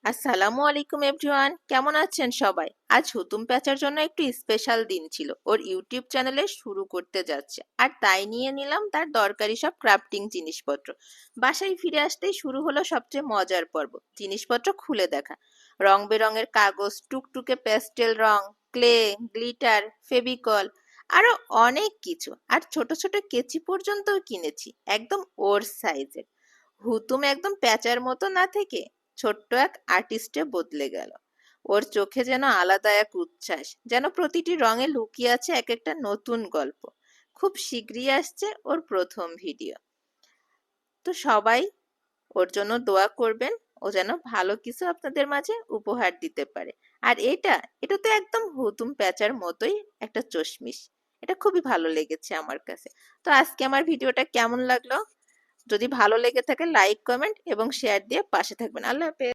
আসসালামু আলাইকুম এভরিওয়ান, কেমন আছেন সবাই? আজ হুতুম প্যাচার জন্য একটু স্পেশাল দিন ছিল। ওর ইউটিউব চ্যানেলে শুরু করতে যাচ্ছে, আর তাই নিয়ে নিলাম তার দরকারি সব ক্রাফটিং জিনিসপত্র। বাসায় ফিরে আসতেই শুরু হলো সবচেয়ে মজার পর্ব, জিনিসপত্র খুলে দেখা। রং বেরঙের কাগজ, টুকটুকে প্যাস্টেল রং, ক্লে, গ্লিটার, ফেভিকল, আরো অনেক কিছু। আর ছোট ছোট কেচি পর্যন্তও কিনেছি, একদম ওর সাইজের। হুতুম একদম প্যাঁচার মতো না থেকে ছোট্ট এক আর্টিস্টে বদলে গেল। ওর চোখে যেন আলাদা এক উচ্ছ্বাস, যেন প্রতিটি রঙে লুকিয়ে আছে এক একটা নতুন গল্প। খুব শীঘ্রই আসছে ওর প্রথম ভিডিও। তো সবাই ওর জন্য দোয়া করবেন, ও যেন ভালো কিছু আপনাদের মাঝে উপহার দিতে পারে। আর এটা তো একদম হুতুম প্যাঁচার মতোই একটা চশমিশ। এটা খুবই ভালো লেগেছে আমার কাছে। তো আজকে আমার ভিডিওটা কেমন লাগলো? যদি ভালো লেগে থাকে লাইক, কমেন্ট এবং শেয়ার দিয়ে পাশে থাকবেন। আল্লাহ হাফেজ।